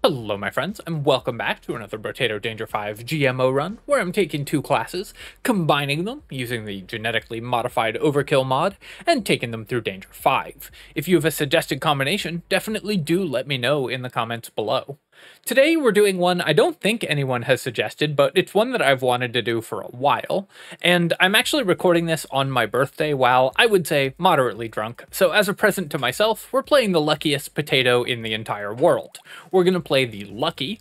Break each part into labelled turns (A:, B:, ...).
A: Hello my friends, and welcome back to another Brotato Danger 5 GMO run, where I'm taking two classes, combining them using the Genetically Modified Overkill mod, and taking them through Danger 5. If you have a suggested combination, definitely do let me know in the comments below. Today we're doing one I don't think anyone has suggested, but it's one that I've wanted to do for a while, and I'm actually recording this on my birthday while, I would say, moderately drunk, so as a present to myself, we're playing the luckiest potato in the entire world. We're going to play the Lucky,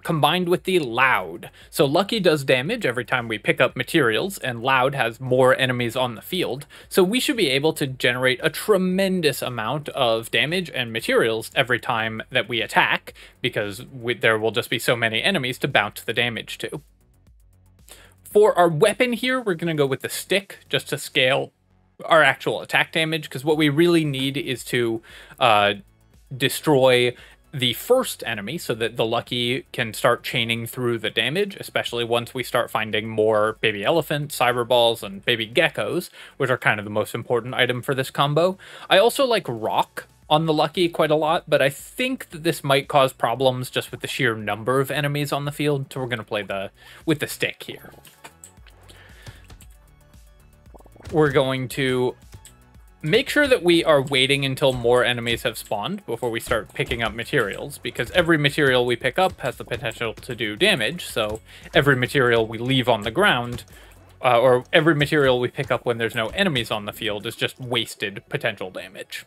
A: combined with the Loud. So Lucky does damage every time we pick up materials, and Loud has more enemies on the field, so we should be able to generate a tremendous amount of damage and materials every time that we attack, because there will just be so many enemies to bounce the damage to. For our weapon here, we're going to go with the stick, just to scale our actual attack damage, because what we really need is to destroy the first enemy so that the Lucky can start chaining through the damage, especially once we start finding more baby elephants, cyber balls, and baby geckos, which are kind of the most important item for this combo. I also like rock on the Lucky quite a lot, but I think that this might cause problems just with the sheer number of enemies on the field, so we're going to play with the stick here. We're going to make sure that we are waiting until more enemies have spawned before we start picking up materials, because every material we pick up has the potential to do damage, so every material we leave on the ground, or every material we pick up when there's no enemies on the field is just wasted potential damage.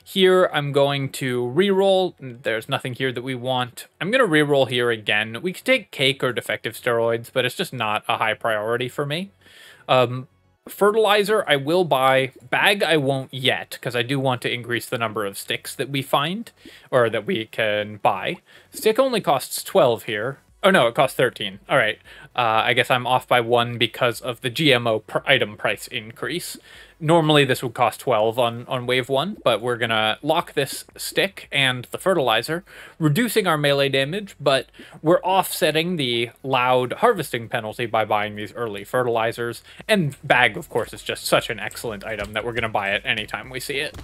A: Here, I'm going to reroll. There's nothing here that we want. I'm going to reroll here again. We could take cake or defective steroids, but it's just not a high priority for me. Fertilizer I will buy. Bag I won't yet, because I do want to increase the number of sticks that we find, or that we can buy. Stick only costs 12 here. Oh no, it costs 13. Alright, I guess I'm off by 1 because of the GMO item price increase. Normally this would cost 12 on wave 1, but we're gonna lock this stick and the fertilizer, reducing our melee damage, but we're offsetting the Loud harvesting penalty by buying these early fertilizers, and Bag, of course, is just such an excellent item that we're gonna buy it anytime we see it.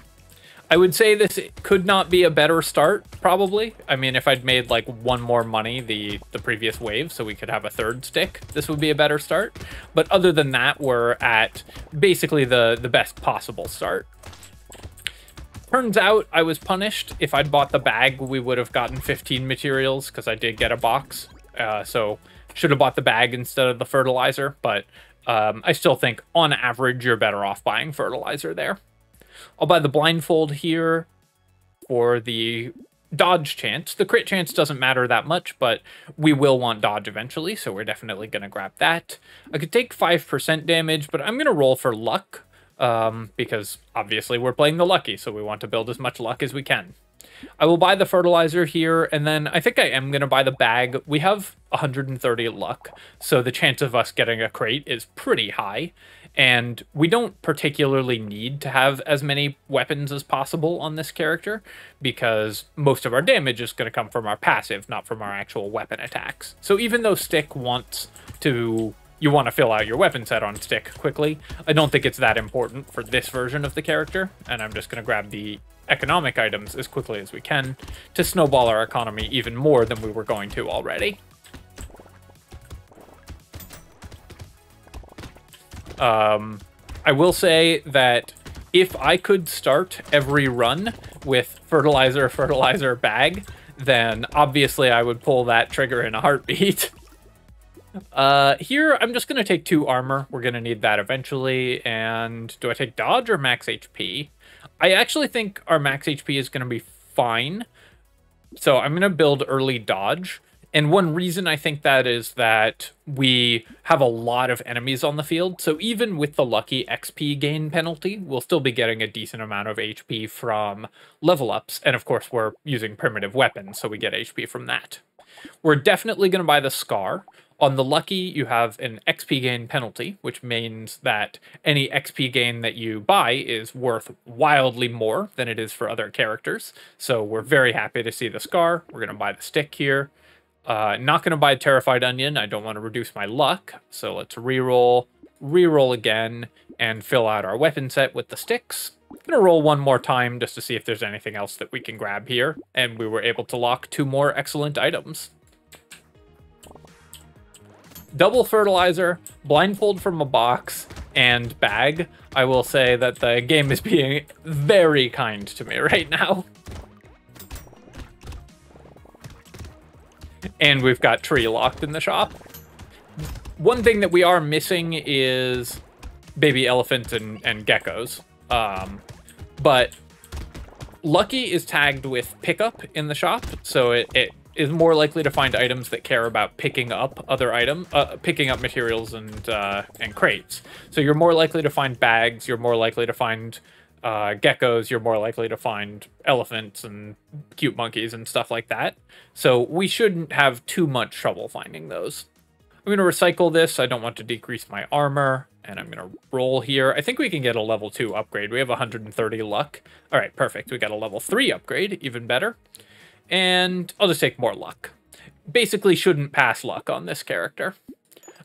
A: I would say this could not be a better start, probably. I mean, if I'd made like one more money the previous wave so we could have a third stick, this would be a better start. But other than that, we're at basically the best possible start. Turns out I was punished. If I'd bought the bag, we would have gotten 15 materials, because I did get a box. So should have bought the bag instead of the fertilizer, but I still think on average you're better off buying fertilizer there. I'll buy the blindfold here for the dodge chance. The crit chance doesn't matter that much, but we will want dodge eventually, so we're definitely going to grab that. I could take 5% damage, but I'm going to roll for luck, because obviously we're playing the Lucky, so we want to build as much luck as we can. I will buy the fertilizer here, and then I think I am going to buy the bag. We have 130 luck, so the chance of us getting a crate is pretty high. And we don't particularly need to have as many weapons as possible on this character, because most of our damage is going to come from our passive, not from our actual weapon attacks. So even though Stick wants to... you want to fill out your weapon set on Stick quickly, I don't think it's that important for this version of the character, and I'm just going to grab the economic items as quickly as we can to snowball our economy even more than we were going to already. I will say that if I could start every run with fertilizer, bag, then obviously I would pull that trigger in a heartbeat. Here, I'm just going to take 2 armor. We're going to need that eventually. And do I take dodge or max HP? I actually think our max HP is going to be fine. So I'm going to build early dodge. And one reason I think that is that we have a lot of enemies on the field, so even with the Lucky XP gain penalty, we'll still be getting a decent amount of HP from level ups, and of course we're using primitive weapons, so we get HP from that. We're definitely going to buy the Scar. On the Lucky, you have an XP gain penalty, which means that any XP gain that you buy is worth wildly more than it is for other characters, so we're very happy to see the Scar. We're going to buy the stick here. Not going to buy Terrified Onion. I don't want to reduce my luck. So let's reroll again, and fill out our weapon set with the sticks. I'm gonna roll one more time just to see if there's anything else that we can grab here, and we were able to lock 2 more excellent items. Double fertilizer, blindfold from a box, and bag. I will say that the game is being very kind to me right now. And we've got tree locked in the shop. One thing that we are missing is baby elephants and geckos. But Lucky is tagged with pickup in the shop, so it is more likely to find items that care about picking up other picking up materials and crates. So you're more likely to find bags, you're more likely to find geckos, you're more likely to find elephants and cute monkeys and stuff like that. So we shouldn't have too much trouble finding those. I'm going to recycle this. I don't want to decrease my armor, and I'm going to roll here. I think we can get a level 2 upgrade. We have 130 luck. All right, perfect. We got a level 3 upgrade, even better. And I'll just take more luck. Basically shouldn't pass luck on this character.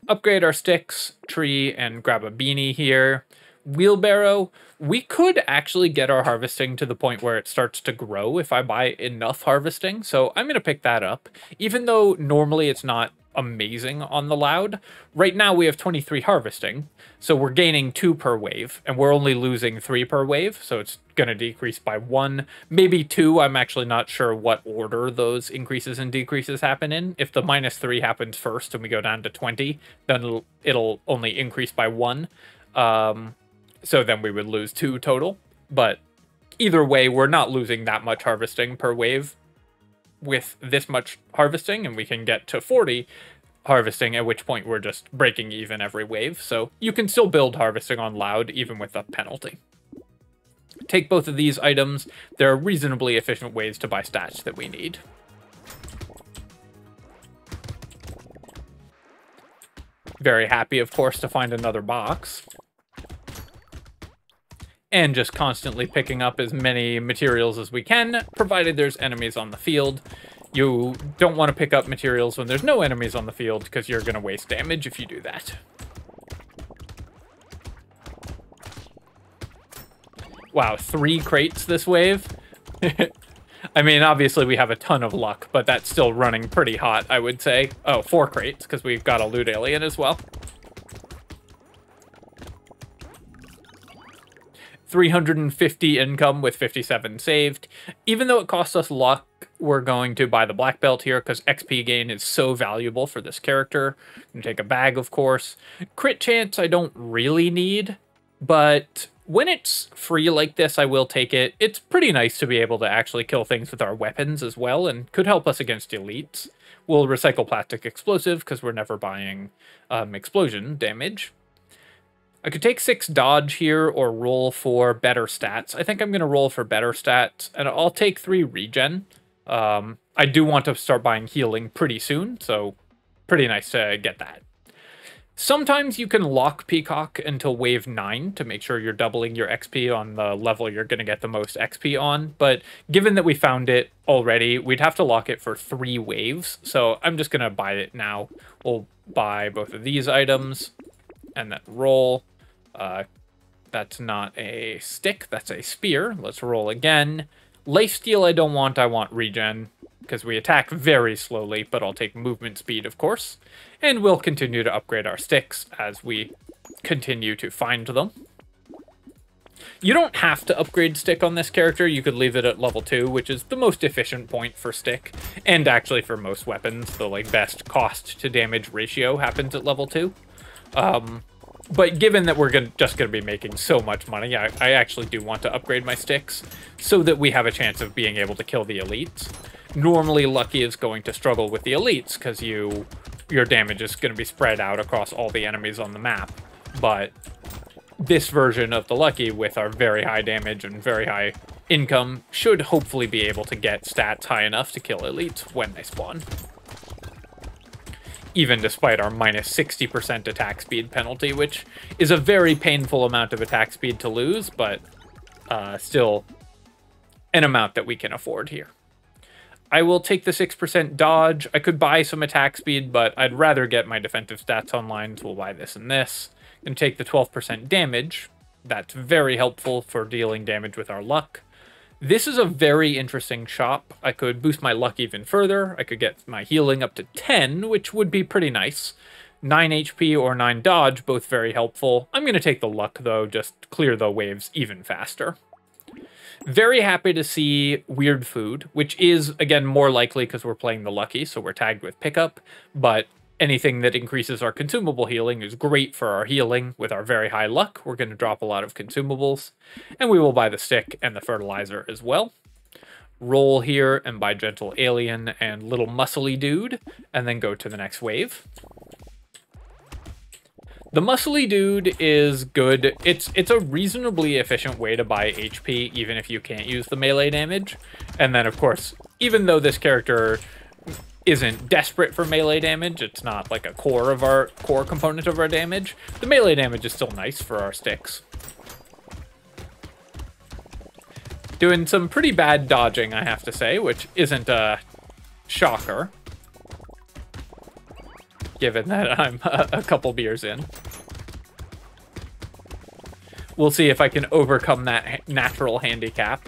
A: Upgrade our sticks, tree, and grab a beanie here. Wheelbarrow. We could actually get our harvesting to the point where it starts to grow if I buy enough harvesting. So I'm going to pick that up. Even though normally it's not amazing on the loud. Right now we have 23 harvesting, so we're gaining 2 per wave, and we're only losing 3 per wave, so it's going to decrease by 1, maybe 2. I'm actually not sure what order those increases and decreases happen in. If the -3 happens first and we go down to 20, then it'll only increase by 1. So then we would lose 2 total. But either way, we're not losing that much harvesting per wave with this much harvesting, and we can get to 40 harvesting, at which point we're just breaking even every wave. So you can still build harvesting on loud even with a penalty. Take both of these items. There are reasonably efficient ways to buy stats that we need. Very happy, of course, to find another box. And just constantly picking up as many materials as we can, provided there's enemies on the field. You don't want to pick up materials when there's no enemies on the field, because you're going to waste damage if you do that. Wow, 3 crates this wave? I mean, obviously we have a ton of luck, but that's still running pretty hot, I would say. Oh, 4 crates, because we've got a loot alien as well. 350 income with 57 saved. Even though it costs us luck, we're going to buy the black belt here because XP gain is so valuable for this character. And take a bag, of course. Crit chance I don't really need, but when it's free like this, I will take it. It's pretty nice to be able to actually kill things with our weapons as well, and could help us against elites. We'll recycle plastic explosive because we're never buying explosion damage. I could take 6 dodge here or roll for better stats. I think I'm going to roll for better stats, and I'll take 3 regen. I do want to start buying healing pretty soon, so pretty nice to get that. Sometimes you can lock Peacock until wave 9 to make sure you're doubling your XP on the level you're going to get the most XP on, but given that we found it already, we'd have to lock it for 3 waves, so I'm just going to buy it now. We'll buy both of these items, and then roll. That's not a stick, that's a spear. Let's roll again. Lifesteal I don't want, I want regen, because we attack very slowly, but I'll take movement speed, of course. And we'll continue to upgrade our sticks as we continue to find them. You don't have to upgrade stick on this character. You could leave it at level 2, which is the most efficient point for stick, and actually for most weapons. The best cost to damage ratio happens at level 2. But given that we're just going to be making so much money, I actually do want to upgrade my sticks so that we have a chance of being able to kill the elites. Normally, Lucky is going to struggle with the elites because your damage is going to be spread out across all the enemies on the map. But this version of the Lucky, with our very high damage and very high income, should hopefully be able to get stats high enough to kill elites when they spawn. Even despite our minus 60% attack speed penalty, which is a very painful amount of attack speed to lose, but still an amount that we can afford here. I will take the 6% dodge. I could buy some attack speed, but I'd rather get my defensive stats online, so we'll buy this and this. And take the 12% damage, That's very helpful for dealing damage with our luck. This is a very interesting shop. I could boost my luck even further. I could get my healing up to 10, which would be pretty nice. 9 HP or 9 dodge, both very helpful. I'm going to take the luck, though, just clear the waves even faster. Very happy to see weird food, which is, again, more likely because we're playing the lucky, so we're tagged with pickup, but anything that increases our consumable healing is great for our healing. With our very high luck, we're going to drop a lot of consumables, and we will buy the stick and the fertilizer as well. Roll here and buy Gentle Alien and Little Muscly Dude, and then go to the next wave. The Muscly Dude is good. It's a reasonably efficient way to buy HP, even if you can't use the melee damage. And then, of course, even though this character isn't desperate for melee damage, it's not like a core component of our damage, the melee damage is still nice for our sticks. Doing some pretty bad dodging, I have to say, which isn't a shocker, given that I'm a couple beers in. We'll see if I can overcome that natural handicap.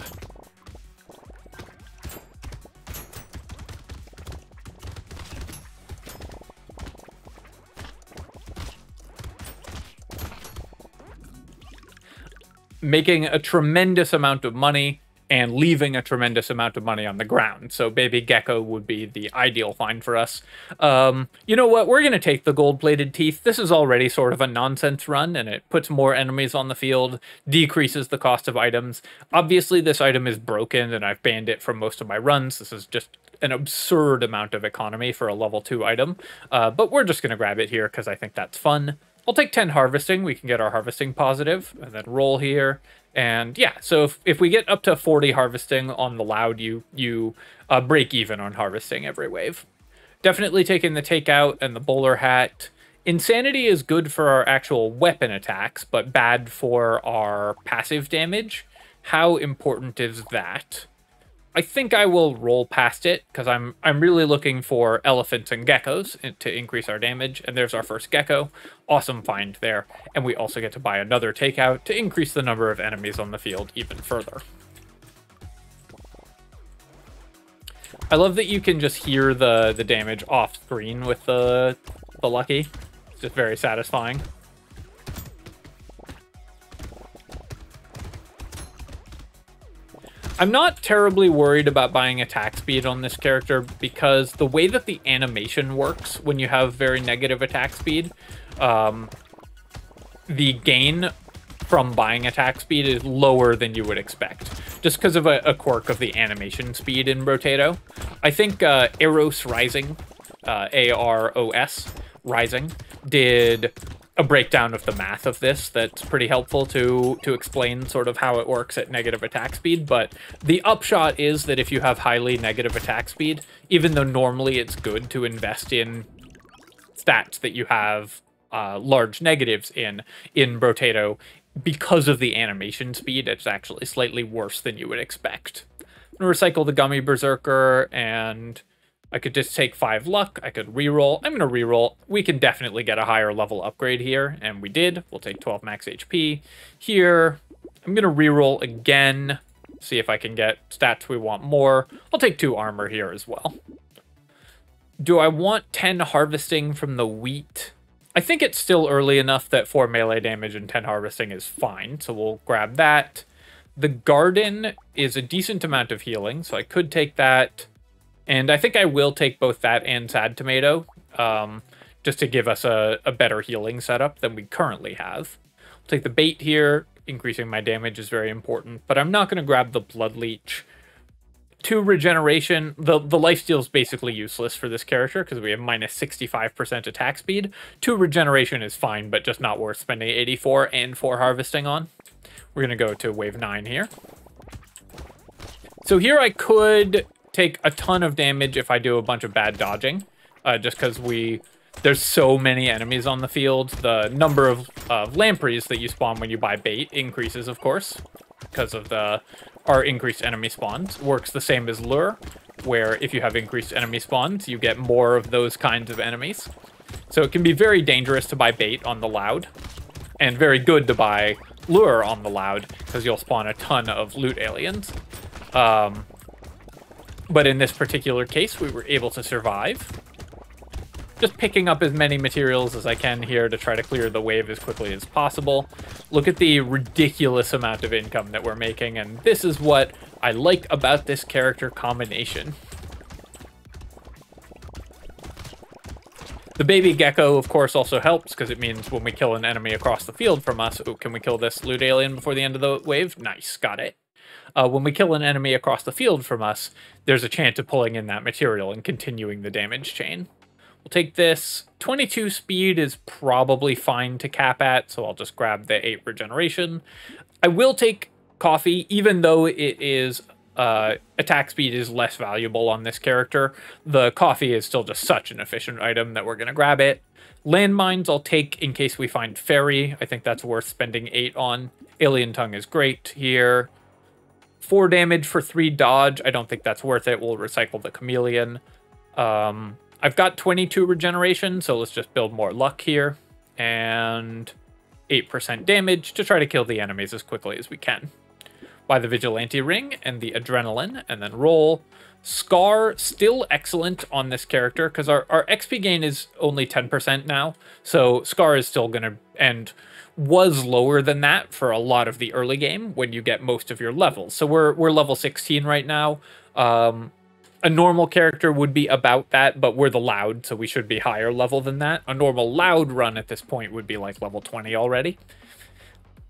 A: Making a tremendous amount of money and leaving a tremendous amount of money on the ground. So Baby Gecko would be the ideal find for us. You know what? We're going to take the gold-plated teeth. This is already sort of a nonsense run, and it puts more enemies on the field, decreases the cost of items. Obviously, this item is broken, and I've banned it from most of my runs. This is just an absurd amount of economy for a level 2 item. But we're just going to grab it here because I think that's fun. I'll take 10 harvesting. We can get our harvesting positive, and then roll here. And yeah, so if we get up to 40 harvesting on the loud, you break even on harvesting every wave. Definitely taking the takeout and the bowler hat. Insanity is good for our actual weapon attacks, but bad for our passive damage. How important is that? I think I will roll past it, because I'm really looking for elephants and geckos to increase our damage, and there's our first gecko. Awesome find there. And we also get to buy another takeout to increase the number of enemies on the field even further. I love that you can just hear the damage off screen with the lucky. It's just very satisfying. I'm not terribly worried about buying attack speed on this character because the way that the animation works when you have very negative attack speed, the gain from buying attack speed is lower than you would expect, just because of a quirk of the animation speed in Brotato. I think Aros Rising, A-R-O-S, Rising, did a breakdown of the math of this that's pretty helpful to explain sort of how it works at negative attack speed. But the upshot is that if you have highly negative attack speed, even though normally it's good to invest in stats that you have large negatives in Brotato, because of the animation speed, it's actually slightly worse than you would expect. I'm gonna recycle the Gummy Berserker, and I could just take 5 luck. I could reroll. I'm going to reroll. We can definitely get a higher level upgrade here, and we did. We'll take 12 max HP. Here, I'm going to reroll again, see if I can get stats we want more. I'll take 2 armor here as well. Do I want 10 harvesting from the wheat? I think it's still early enough that 4 melee damage and 10 harvesting is fine, so we'll grab that. The garden is a decent amount of healing, so I could take that. And I think I will take both that and Sad Tomato, just to give us a better healing setup than we currently have. I'll take the bait here. Increasing my damage is very important, but I'm not going to grab the Blood Leech. 2 regeneration. The lifesteal is basically useless for this character because we have minus 65% attack speed. 2 regeneration is fine, but just not worth spending 84 and 4 harvesting on. We're going to go to wave 9 here. So here I could take a ton of damage if I do a bunch of bad dodging, just because there's so many enemies on the field. The number of lampreys that you spawn when you buy bait increases, of course, because of our increased enemy spawns. Works the same as lure, where if you have increased enemy spawns, you get more of those kinds of enemies. So it can be very dangerous to buy bait on the loud, and very good to buy lure on the loud, because you'll spawn a ton of loot aliens. But in this particular case, we were able to survive. Just picking up as many materials as I can here to try to clear the wave as quickly as possible. Look at the ridiculous amount of income that we're making, and this is what I like about this character combination. The baby gecko, of course, also helps, because it means when we kill an enemy across the field from us... Oh, can we kill this loot alien before the end of the wave? Nice, got it. When we kill an enemy across the field from us, there's a chance of pulling in that material and continuing the damage chain. We'll take this. 22 speed is probably fine to cap at, so I'll just grab the 8 regeneration. I will take coffee, even though it is... attack speed is less valuable on this character. The coffee is still just such an efficient item that we're going to grab it. Landmines I'll take in case we find fairy. I think that's worth spending 8 on. Alien tongue is great here. 4 damage for 3 dodge. I don't think that's worth it. We'll recycle the chameleon. I've got 22 regeneration, so let's just build more luck here. And 8% damage to try to kill the enemies as quickly as we can. Buy the vigilante ring and the adrenaline, and then roll. Scar, still excellent on this character, because our XP gain is only 10% now. So Scar is still going to, and was lower than that for a lot of the early game when you get most of your levels. So we're level 16 right now. A normal character would be about that, but we're the loud, so we should be higher level than that. A normal loud run at this point would be like level 20 already.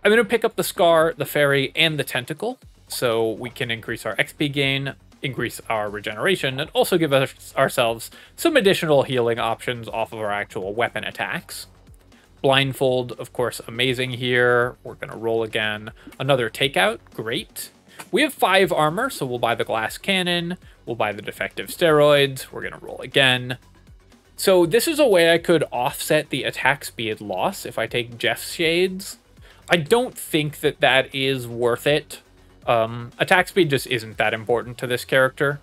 A: I'm going to pick up the Scar, the Fairy, and the Tentacle, so we can increase our XP gain, increase our regeneration, and also give ourselves some additional healing options off of our actual weapon attacks. Blindfold, of course, amazing here. We're going to roll again. Another takeout, great. We have 5 armor, so we'll buy the glass cannon. We'll buy the defective steroids. We're going to roll again. So this is a way I could offset the attack speed loss if I take Jeff's Shades. I don't think that that is worth it. Attack speed just isn't that important to this character.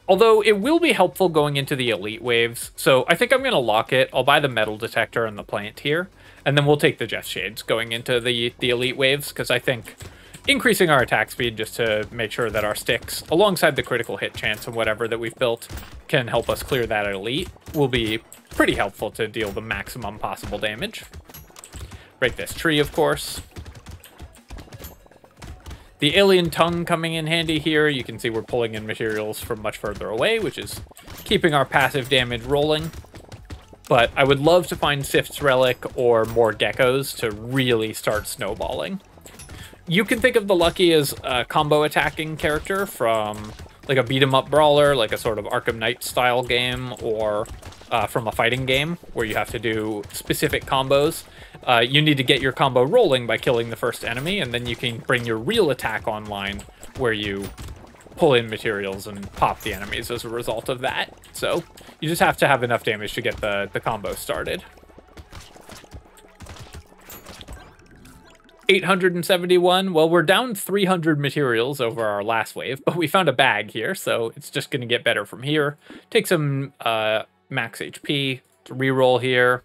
A: Although it will be helpful going into the elite waves. So I think I'm going to lock it. I'll buy the metal detector and the plant here. And then we'll take the Jeff Shades going into the elite waves, because I think increasing our attack speed just to make sure that our sticks, alongside the critical hit chance and whatever that we've built, can help us clear that elite, will be pretty helpful to deal the maximum possible damage. Break this tree, of course. The alien tongue coming in handy here. You can see we're pulling in materials from much further away, which is keeping our passive damage rolling. But I would love to find Sif's Relic or more geckos to really start snowballing. You can think of the Lucky as a combo attacking character from like a beat-em-up brawler, like a sort of Arkham Knight style game, or from a fighting game where you have to do specific combos. You need to get your combo rolling by killing the first enemy, and then you can bring your real attack online where you pull in materials and pop the enemies as a result of that. So you just have to have enough damage to get the combo started. 871. Well, we're down 300 materials over our last wave, but we found a bag here, so it's just going to get better from here. Take some max HP to reroll here.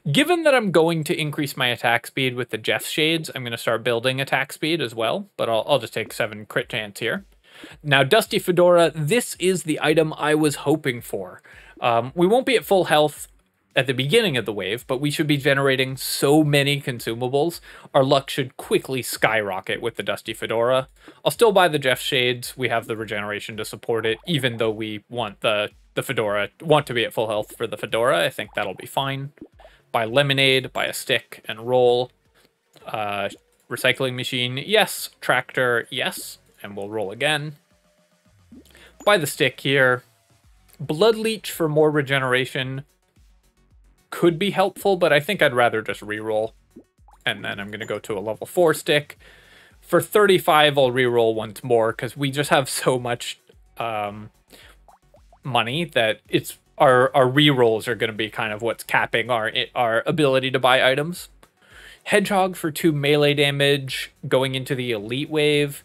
A: Given that I'm going to increase my attack speed with the Jeff Shades, I'm going to start building attack speed as well, but I'll just take 7 crit chance here. Now, Dusty Fedora, this is the item I was hoping for. We won't be at full health at the beginning of the wave, but we should be generating so many consumables. Our luck should quickly skyrocket with the Dusty Fedora. I'll still buy the Jeff Shades. We have the regeneration to support it, even though we want the Fedora, want to be at full health for the Fedora. I think that'll be fine. Buy lemonade, buy a stick, and roll. Recycling machine, yes. Tractor, yes. And we'll roll again. Buy the stick here. Blood leech for more regeneration could be helpful, but I think I'd rather just reroll. And then I'm going to go to a level 4 stick. For 35, I'll reroll once more, because we just have so much money that it's our rerolls are going to be kind of what's capping our ability to buy items. Hedgehog for 2 melee damage going into the elite wave.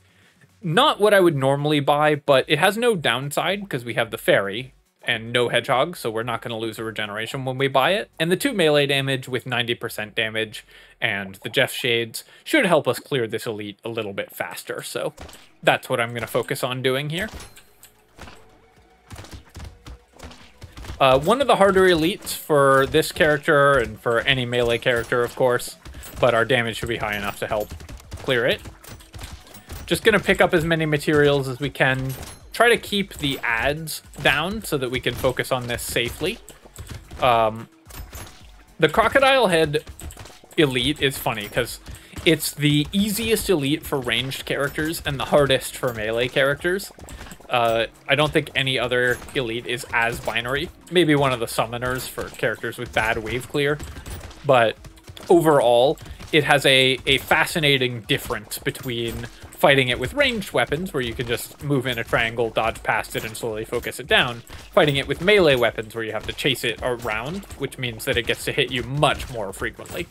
A: Not what I would normally buy, but it has no downside because we have the fairy. and no hedgehog, so we're not going to lose a regeneration when we buy it. And the 2 melee damage with 90% damage and the Jeff Shades should help us clear this elite a little bit faster, so that's what I'm going to focus on doing here. One of the harder elites for this character, and for any melee character, of course, but our damage should be high enough to help clear it. Just going to pick up as many materials as we can. Try to keep the ads down so that we can focus on this safely. The Crocodile Head elite is funny because it's the easiest elite for ranged characters and the hardest for melee characters. I don't think any other elite is as binary. Maybe one of the summoners for characters with bad wave clear. But overall, it has a fascinating difference between fighting it with ranged weapons, where you can just move in a triangle, dodge past it, and slowly focus it down. Fighting it with melee weapons, where you have to chase it around, which means that it gets to hit you much more frequently.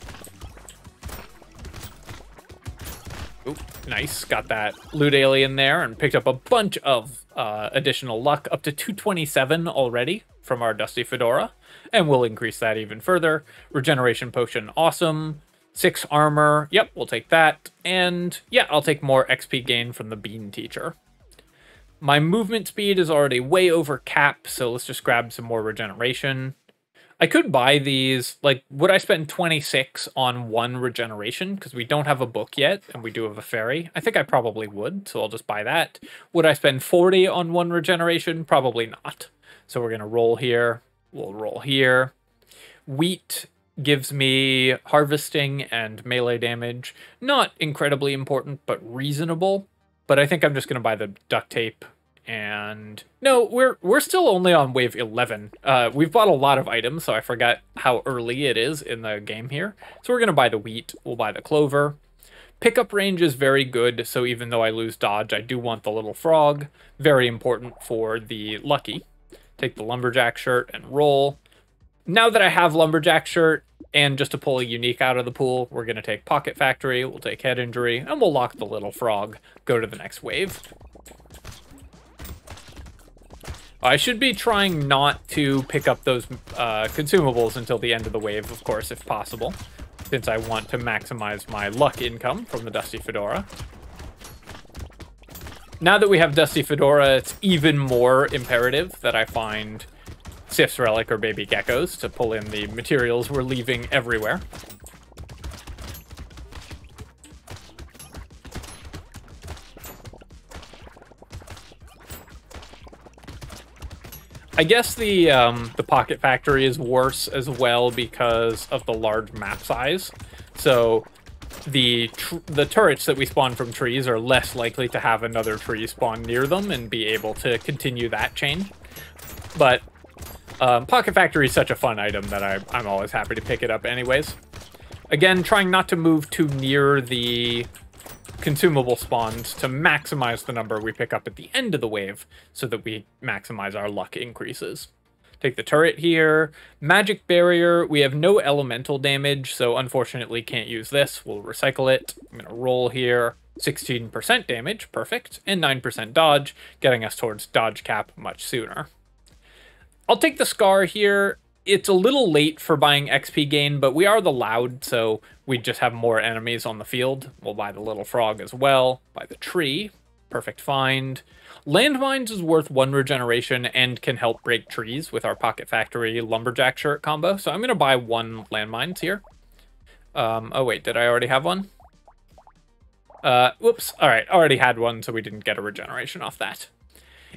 A: Ooh, nice. Got that loot alien there and picked up a bunch of additional luck, up to 227 already from our Dusty Fedora, and we'll increase that even further. Regeneration potion, awesome. 6 armor, yep, we'll take that. And yeah, I'll take more XP gain from the Bean Teacher. My movement speed is already way over cap, so let's just grab some more regeneration. I could buy these, like, would I spend 26 on 1 regeneration? Because we don't have a book yet, and we do have a fairy. I think I probably would, so I'll just buy that. Would I spend 40 on 1 regeneration? Probably not. So we're going to roll here. We'll roll here. Wheat gives me harvesting and melee damage. Not incredibly important, but reasonable. But I think I'm just going to buy the duct tape. And no, we're still only on wave 11. We've bought a lot of items, so I forgot how early it is in the game here. So we're going to buy the wheat. We'll buy the clover. Pickup range is very good, so even though I lose dodge, I do want the little frog. Very important for the lucky. Take the lumberjack shirt and roll. Now that I have lumberjack shirt, and just to pull a unique out of the pool, we're going to take Pocket Factory, we'll take Head Injury, and we'll lock the little frog. Go to the next wave. I should be trying not to pick up those consumables until the end of the wave, of course, if possible, since I want to maximize my luck income from the Dusty Fedora. Now that we have Dusty Fedora, it's even more imperative that I find Sif's Relic or Baby Geckos to pull in the materials we're leaving everywhere. I guess the Pocket Factory is worse as well because of the large map size. So the turrets that we spawn from trees are less likely to have another tree spawn near them and be able to continue that chain. But Pocket Factory is such a fun item that I'm always happy to pick it up anyways. Again, trying not to move too near the consumable spawns to maximize the number we pick up at the end of the wave so that we maximize our luck increases. Take the turret here. Magic Barrier, we have no elemental damage, so unfortunately can't use this. We'll recycle it. I'm going to roll here. 16% damage, perfect, and 9% dodge, getting us towards dodge cap much sooner. I'll take the Scar here. It's a little late for buying XP gain, but we are the Loud, so we just have more enemies on the field. We'll buy the little frog as well. Buy the tree. Perfect find. Landmines is worth 1 regeneration and can help break trees with our Pocket Factory Lumberjack shirt combo. So I'm going to buy 1 landmines here. Oh wait, did I already have one? Whoops. All right, already had one, so we didn't get a regeneration off that.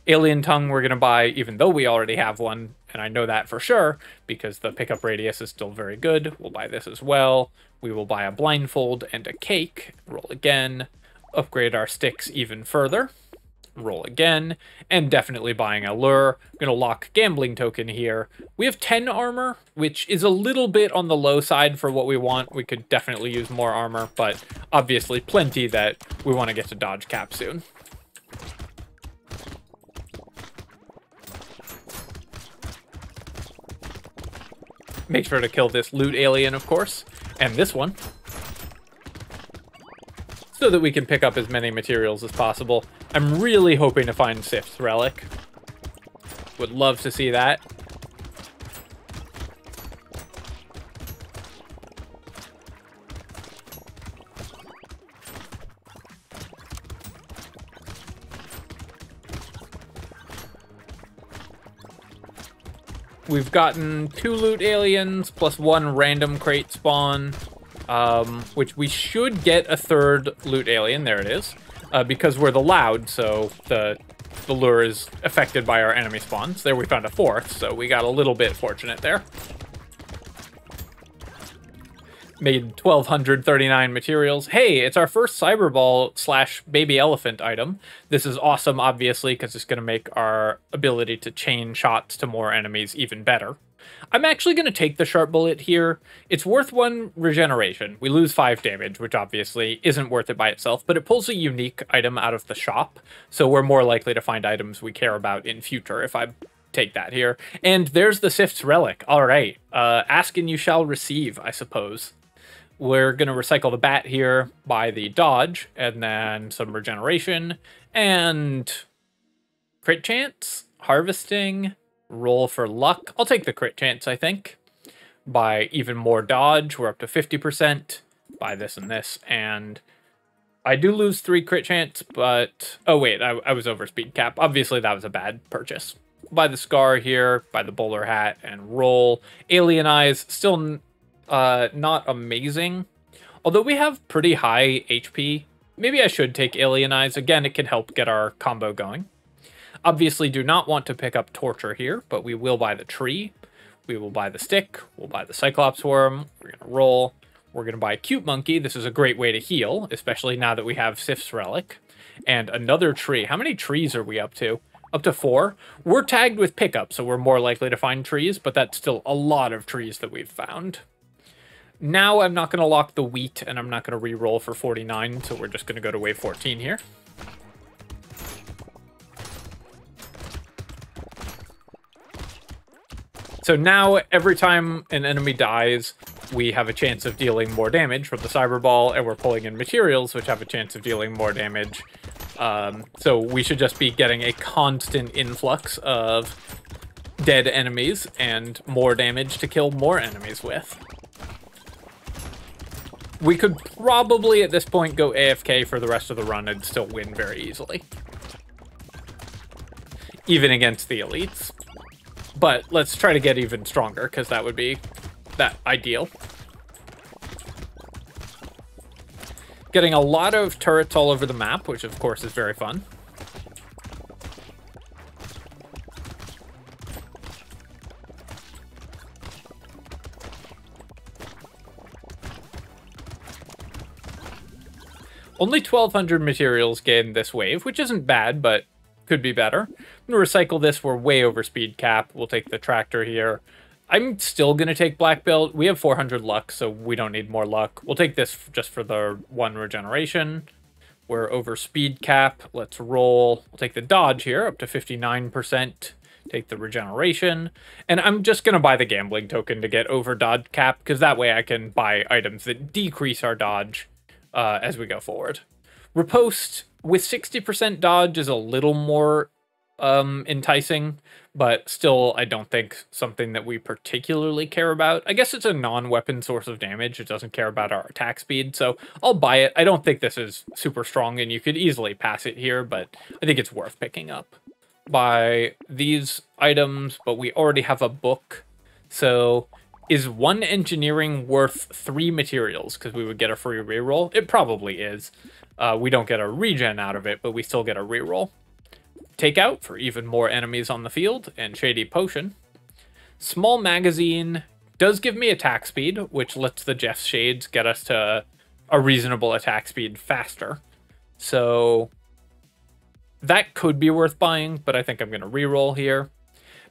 A: Alien Tongue we're going to buy, even though we already have one, and I know that for sure, because the pickup radius is still very good. We'll buy this as well. We will buy a blindfold and a cake. Roll again. Upgrade our sticks even further. Roll again. And definitely buying a lure. I'm going to lock Gambling Token here. We have 10 armor, which is a little bit on the low side for what we want. We could definitely use more armor, but obviously plenty that we want to get to dodge cap soon. Make sure to kill this loot alien, of course, and this one, so that we can pick up as many materials as possible. I'm really hoping to find Sif's Relic. Would love to see that. We've gotten 2 loot aliens plus 1 random crate spawn, which we should get a 3rd loot alien. There it is, because we're the loud, so the lure is affected by our enemy spawns. There we found a 4th, so we got a little bit fortunate there. Made 1,239 materials. Hey, it's our first Cyberball / baby elephant item. This is awesome, obviously, because it's going to make our ability to chain shots to more enemies even better. I'm actually going to take the sharp bullet here. It's worth 1 regeneration. We lose 5 damage, which obviously isn't worth it by itself, but it pulls a unique item out of the shop, so we're more likely to find items we care about in future if I take that here. And there's the Sif's relic. All right, ask and you shall receive, I suppose. We're going to recycle the bat here, buy the dodge, and then some regeneration, and crit chance, harvesting, roll for luck. I'll take the crit chance, I think. Buy even more dodge, we're up to 50%. Buy this and this, and I do lose 3 crit chance, but... Oh wait, I was over speed cap. Obviously that was a bad purchase. Buy the scar here, buy the bowler hat, and roll. Alien eyes, still... not amazing. Although we have pretty high HP, maybe I should take Alien Eyes. Again, it can help get our combo going. Obviously do not want to pick up Torture here, but we will buy the tree. We will buy the stick. We'll buy the Cyclops worm. We're going to roll. We're going to buy Cute Monkey. This is a great way to heal, especially now that we have Sif's Relic. And another tree. How many trees are we up to? Up to 4. We're tagged with pickup, so we're more likely to find trees, but that's still a lot of trees that we've found. Now I'm not going to lock the wheat, and I'm not going to re-roll for 49, so we're just going to go to wave 14 here. So now, every time an enemy dies, we have a chance of dealing more damage from the Cyberball, and we're pulling in materials, which have a chance of dealing more damage. So we should just be getting a constant influx of dead enemies, and more damage to kill more enemies with. We could probably, at this point, go AFK for the rest of the run and still win very easily. Even against the elites. But let's try to get even stronger, because that would be ideal. Getting a lot of turrets all over the map, which of course is very fun. Only 1,200 materials gained this wave, which isn't bad, but could be better. I'm going to recycle this. We're way over speed cap. We'll take the tractor here. I'm still going to take black belt. We have 400 luck, so we don't need more luck. We'll take this just for the 1 regeneration. We're over speed cap. Let's roll. We'll take the dodge here, up to 59%. Take the regeneration. And I'm just going to buy the gambling token to get over dodge cap, because that way I can buy items that decrease our dodge as we go forward. Riposte with 60% dodge is a little more enticing, but still I don't think something that we particularly care about. I guess it's a non-weapon source of damage. It doesn't care about our attack speed, so I'll buy it. I don't think this is super strong, and you could easily pass it here, but I think it's worth picking up. Buy these items, but we already have a book, so... Is 1 engineering worth 3 materials? Because we would get a free reroll. It probably is. We don't get a regen out of it, but we still get a reroll. Takeout for even more enemies on the field, and Shady Potion. Small magazine does give me attack speed, which lets the Jeff's Shades get us to a reasonable attack speed faster. So that could be worth buying, but I think I'm going to reroll here.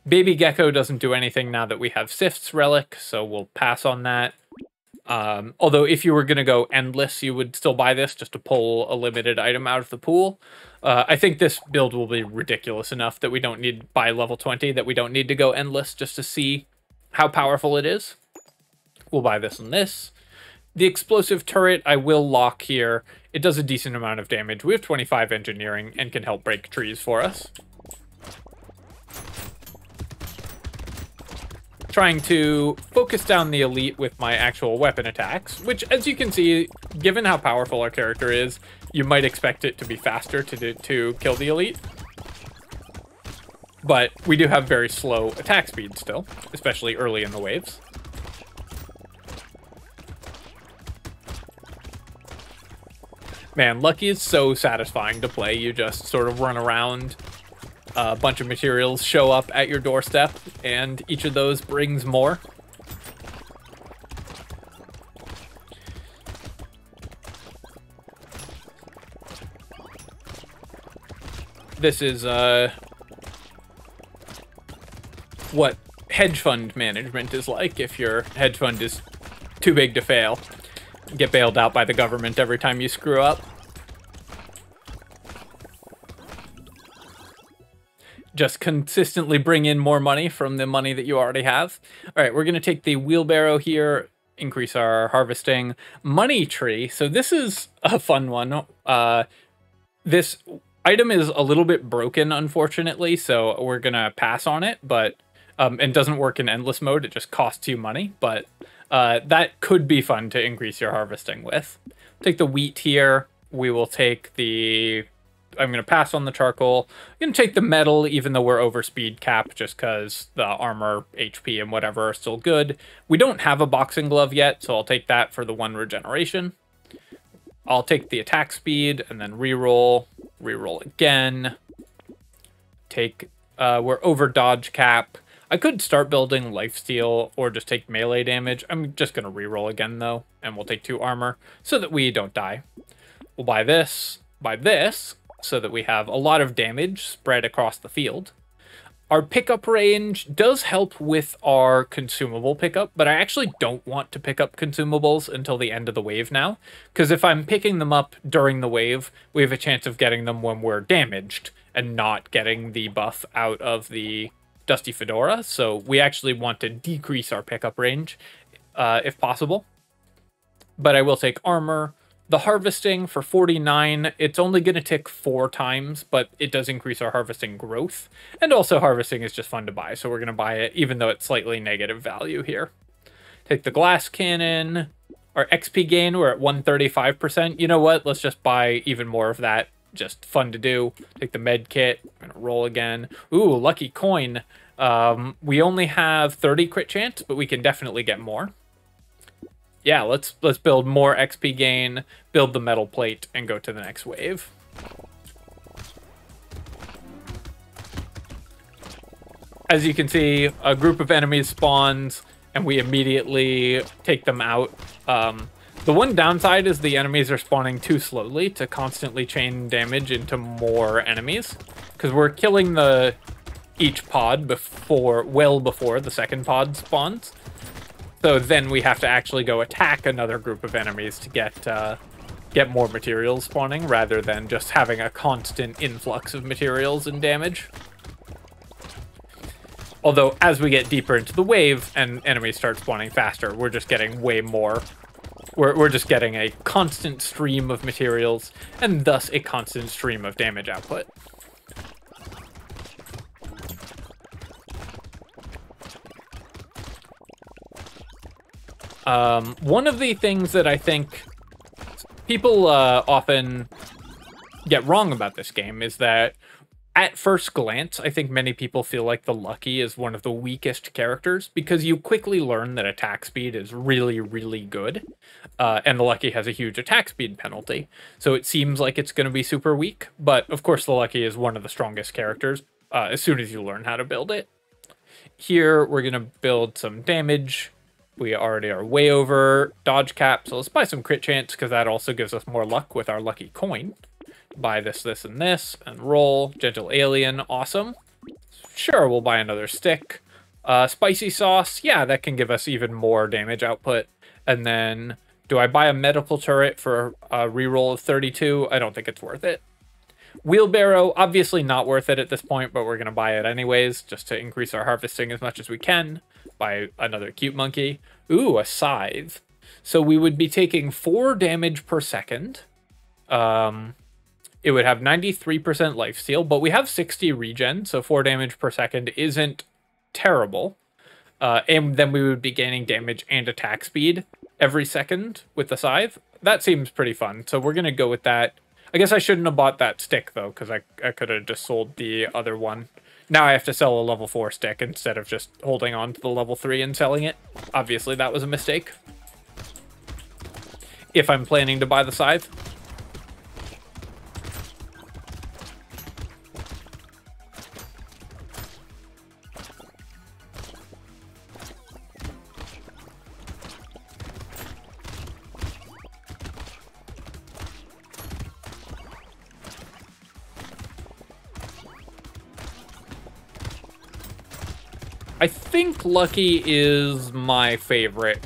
A: Baby Gecko doesn't do anything now that we have Sif's Relic, so we'll pass on that. Although if you were going to go endless, you would still buy this just to pull a limited item out of the pool. I think this build will be ridiculous enough that we don't need, by level 20, that we don't need to go endless just to see how powerful it is. We'll buy this and this. The explosive turret I will lock here. It does a decent amount of damage. We have 25 engineering and can help break trees for us. trying to focus down the elite with my actual weapon attacks, which, as you can see, given how powerful our character is, you might expect it to be faster to kill the elite. But we do have very slow attack speed still, especially early in the waves. Man, Lucky is so satisfying to play. You just sort of run around, a bunch of materials show up at your doorstep, and each of those brings more. This is what hedge fund management is like if your hedge fund is too big to fail. You get bailed out by the government every time you screw up. Just consistently bring in more money from the money that you already have. All right, we're going to take the wheelbarrow here, increase our harvesting. Money tree. So this is a fun one. This item is a little bit broken, unfortunately, so we're going to pass on it, but it doesn't work in endless mode. It just costs you money, but that could be fun to increase your harvesting with. Take the wheat here. We will take the... I'm going to pass on the charcoal. I'm going to take the metal, even though we're over speed cap, just because the armor, HP, and whatever are still good. We don't have a boxing glove yet, so I'll take that for the 1 regeneration. I'll take the attack speed, and then reroll. Reroll again. Take... we're over dodge cap. I could start building lifesteal or just take melee damage. I'm just going to reroll again, though, and we'll take 2 armor so that we don't die. We'll buy this, so that we have a lot of damage spread across the field. Our pickup range does help with our consumable pickup, but I actually don't want to pick up consumables until the end of the wave now, because if I'm picking them up during the wave, we have a chance of getting them when we're damaged and not getting the buff out of the Dusty Fedora, so we actually want to decrease our pickup range if possible. But I will take armor. The harvesting for 49, it's only going to tick 4 times, but it does increase our harvesting growth. And also harvesting is just fun to buy, so we're going to buy it even though it's slightly negative value here. Take the glass cannon. Our XP gain, we're at 135%. You know what? Let's just buy even more of that. Just fun to do. Take the med kit. I'm going to roll again. Ooh, lucky coin. We only have 30 crit chance, but we can definitely get more. Yeah, let's build more XP gain, build the metal plate, and go to the next wave. As you can see, a group of enemies spawns, and we immediately take them out. The one downside is the enemies are spawning too slowly to constantly chain damage into more enemies, because we're killing each pod well before the second pod spawns. So then we have to actually go attack another group of enemies to get more materials spawning, rather than just having a constant influx of materials and damage. Although, as we get deeper into the wave and enemies start spawning faster, we're just getting way more. We're just getting a constant stream of materials, and thus a constant stream of damage output. One of the things that I think people often get wrong about this game is that at first glance, I think many people feel like the Lucky is one of the weakest characters, because you quickly learn that attack speed is really, really good, and the Lucky has a huge attack speed penalty, so it seems like it's going to be super weak, but of course the Lucky is one of the strongest characters as soon as you learn how to build it. Here, we're going to build some damage. We already are way over dodge cap, so let's buy some crit chance, because that also gives us more luck with our lucky coin. Buy this, this, and this, and roll. Gentle alien, awesome. Sure, we'll buy another stick. Spicy sauce, yeah, that can give us even more damage output. And then, do I buy a medical turret for a reroll of 32? I don't think it's worth it. Wheelbarrow, obviously not worth it at this point, but we're going to buy it anyways, just to increase our harvesting as much as we can. Buy another cute monkey. Ooh, a scythe. So we would be taking 4 damage per second. It would have 93% lifesteal, but we have 60 regen, so 4 damage per second isn't terrible. And then we would be gaining damage and attack speed every second with the scythe. That seems pretty fun, so we're going to go with that. I guess I shouldn't have bought that stick, though, because I could have just sold the other one. Now I have to sell a level 4 stick instead of just holding on to the level 3 and selling it. Obviously, that was a mistake. If I'm planning to buy the scythe. I think Lucky is my favorite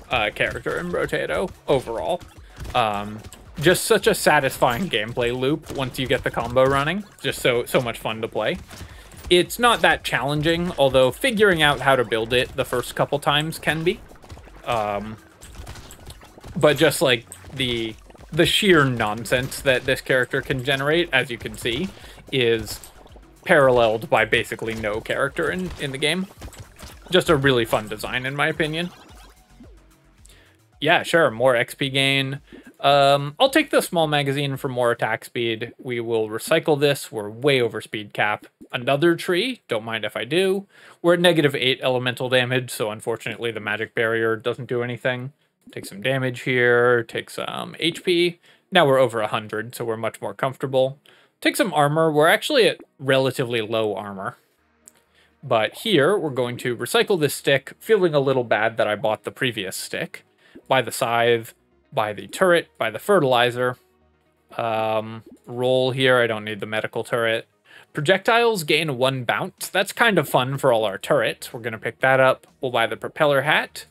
A: character in Brotato overall. Just such a satisfying gameplay loop once you get the combo running. Just so much fun to play. It's not that challenging, although figuring out how to build it the first couple times can be. But just like the sheer nonsense that this character can generate, as you can see, is paralleled by basically no character in the game. Just a really fun design, in my opinion. Yeah, sure, more XP gain. I'll take the small magazine for more attack speed. We will recycle this. We're way over speed cap. Another tree, don't mind if I do. We're at -8 elemental damage, so unfortunately the magic barrier doesn't do anything. Take some damage here, take some HP. Now we're over 100, so we're much more comfortable. Take some armor. We're actually at relatively low armor. But here, we're going to recycle this stick, feeling a little bad that I bought the previous stick. Buy the scythe, buy the turret, buy the fertilizer. Roll here, I don't need the medical turret. Projectiles gain 1 bounce. That's kind of fun for all our turrets. We're going to pick that up. We'll buy the propeller hat.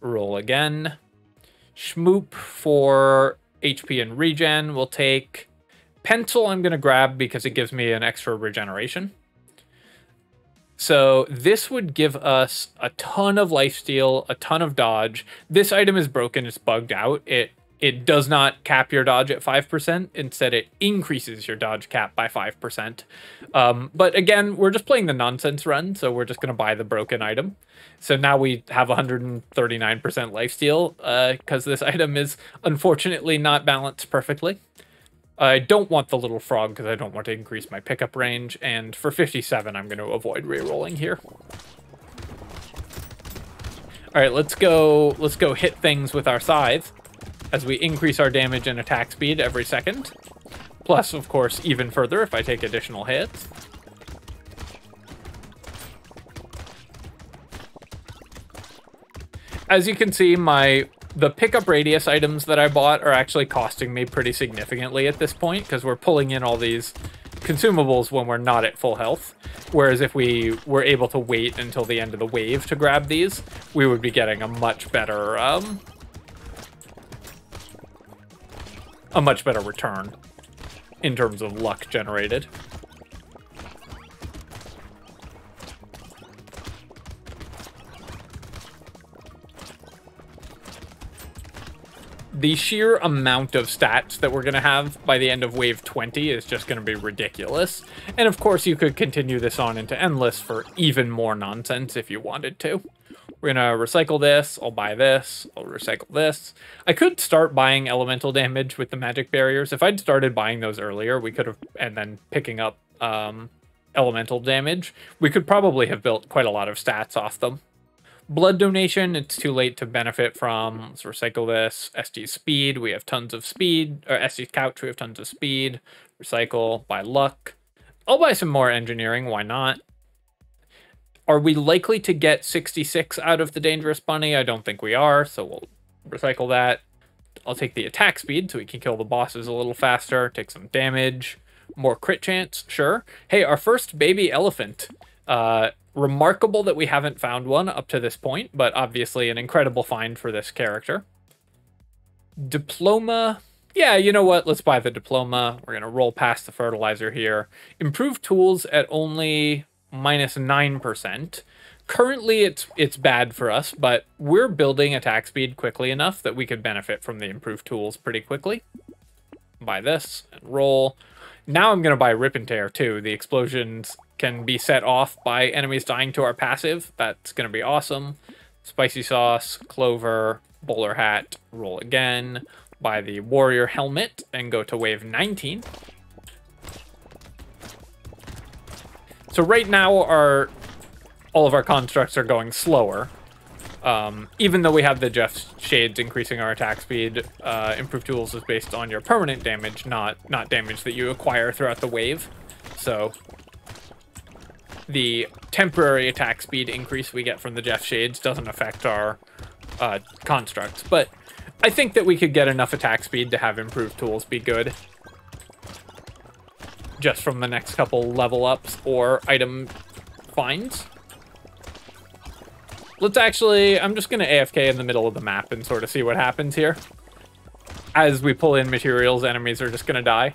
A: Roll again. Schmoop for HP and regen. We'll take... Pencil I'm going to grab because it gives me an extra regeneration. So this would give us a ton of lifesteal, a ton of dodge. This item is broken, it's bugged out. It does not cap your dodge at 5%. Instead, it increases your dodge cap by 5%. But again, we're just playing the nonsense run, so we're just going to buy the broken item. So now we have 139% lifesteal because this item is unfortunately not balanced perfectly. I don't want the little frog because I don't want to increase my pickup range, and for 57, I'm going to avoid rerolling here. All right, let's go hit things with our scythe as we increase our damage and attack speed every second. Plus, of course, even further if I take additional hits. As you can see, the pickup radius items that I bought are actually costing me pretty significantly at this point because we're pulling in all these consumables when we're not at full health. Whereas if we were able to wait until the end of the wave to grab these, we would be getting a much better return in terms of luck generated. The sheer amount of stats that we're going to have by the end of wave 20 is just going to be ridiculous. And of course, you could continue this on into endless for even more nonsense if you wanted to. We're going to recycle this. I'll buy this. I'll recycle this. I could start buying elemental damage with the magic barriers. If I'd started buying those earlier, we could have, and then picking up elemental damage, we could probably have built quite a lot of stats off them. Blood donation, it's too late to benefit from. Let's recycle this. ST's speed, we have tons of speed. Or ST's couch, we have tons of speed. Recycle, buy luck. I'll buy some more engineering, why not? Are we likely to get 66 out of the dangerous bunny? I don't think we are, so we'll recycle that. I'll take the attack speed so we can kill the bosses a little faster. Take some damage. More crit chance, sure. Hey, our first baby elephant. Remarkable that we haven't found one up to this point, but obviously an incredible find for this character. Diploma. Yeah, you know what? Let's buy the diploma. We're going to roll past the fertilizer here. Improved tools at only -9%. Currently, it's bad for us, but we're building attack speed quickly enough that we could benefit from the improved tools pretty quickly. Buy this and roll. Now I'm going to buy Rip and Tear too. The explosions can be set off by enemies dying to our passive. That's going to be awesome. Spicy sauce, clover, bowler hat, roll again, buy the warrior helmet, and go to wave 19. So right now, all of our constructs are going slower. Even though we have the Jeff Shades increasing our attack speed, improved tools is based on your permanent damage, not damage that you acquire throughout the wave. So the temporary attack speed increase we get from the Jeff Shades doesn't affect our constructs. But I think that we could get enough attack speed to have improved tools be good, just from the next couple level ups or item finds. Let's actually, I'm just going to AFK in the middle of the map and sort of see what happens here. As we pull in materials, enemies are just going to die.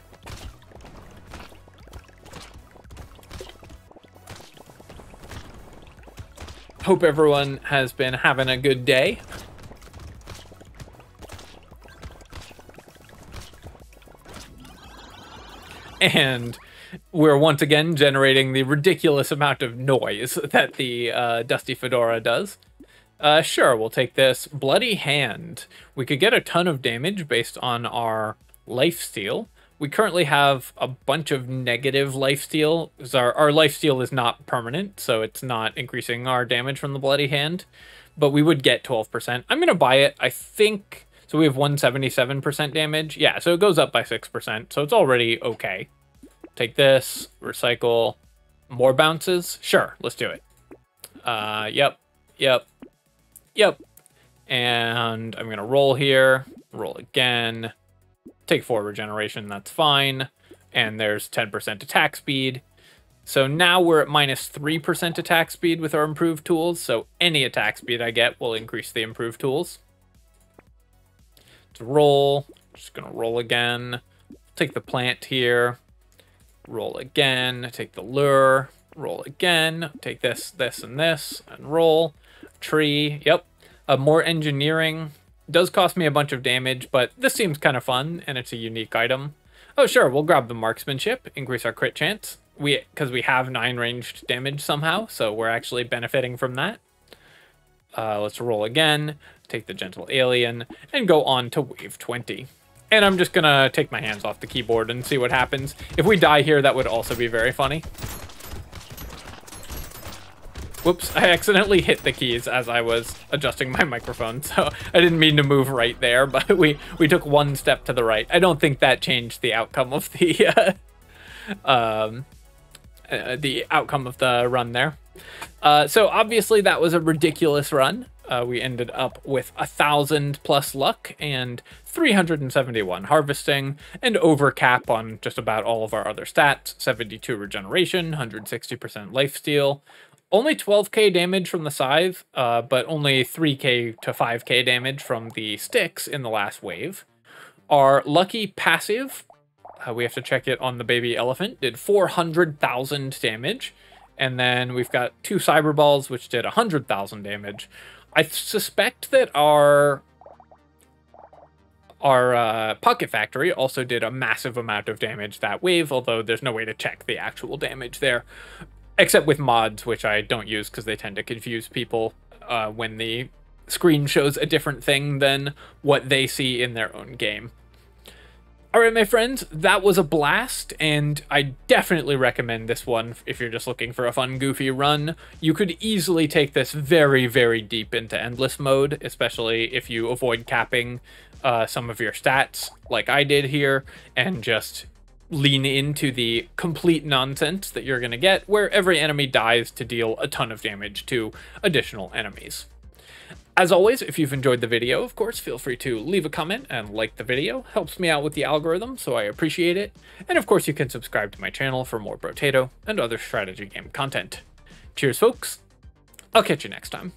A: Hope everyone has been having a good day. And we're once again generating the ridiculous amount of noise that the Dusty Fedora does. Sure, we'll take this. Bloody Hand. We could get a ton of damage based on our lifesteal. We currently have a bunch of negative lifesteal. Our lifesteal is not permanent, so it's not increasing our damage from the Bloody Hand. But we would get 12%. I'm going to buy it, I think. So we have 177% damage. Yeah, so it goes up by 6%, so it's already okay. Take this, recycle, more bounces. Sure, let's do it. Yep. And I'm gonna roll here, roll again, take 4 regeneration, that's fine. And there's 10% attack speed. So now we're at minus 3% attack speed with our improved tools. So any attack speed I get will increase the improved tools. Let's roll, just gonna roll again. Take the plant here. Roll again, take the lure, roll again, take this, this, and this, and roll. Tree, yep. More engineering. Does cost me a bunch of damage, but this seems kind of fun, and it's a unique item. Oh, sure, we'll grab the marksmanship, increase our crit chance. Because we have 9 ranged damage somehow, so we're actually benefiting from that. Let's roll again, take the gentle alien, and go on to wave 20. And I'm just gonna take my hands off the keyboard and see what happens. If we die here, that would also be very funny. Whoops, I accidentally hit the keys as I was adjusting my microphone, so I didn't mean to move right there, but we took one step to the right. I don't think that changed the outcome of the outcome of the run there. So obviously that was a ridiculous run. We ended up with 1,000 plus luck and 371 harvesting, and over cap on just about all of our other stats. 72 regeneration, 160% lifesteal, only 12k damage from the scythe, but only 3k to 5k damage from the sticks in the last wave. Our lucky passive, we have to check it on the baby elephant, did 400,000 damage. And then we've got 2 cyber balls, which did 100,000 damage. I suspect that our Pocket Factory also did a massive amount of damage that wave, although there's no way to check the actual damage there, except with mods, which I don't use because they tend to confuse people when the screen shows a different thing than what they see in their own game. All right, my friends, that was a blast, and I definitely recommend this one if you're just looking for a fun, goofy run. You could easily take this very, very deep into endless mode, especially if you avoid capping some of your stats like I did here, and just lean into the complete nonsense that you're going to get, where every enemy dies to deal a ton of damage to additional enemies. As always, if you've enjoyed the video, of course, feel free to leave a comment and like the video. Helps me out with the algorithm, so I appreciate it. And of course, you can subscribe to my channel for more Brotato and other strategy game content. Cheers, folks. I'll catch you next time.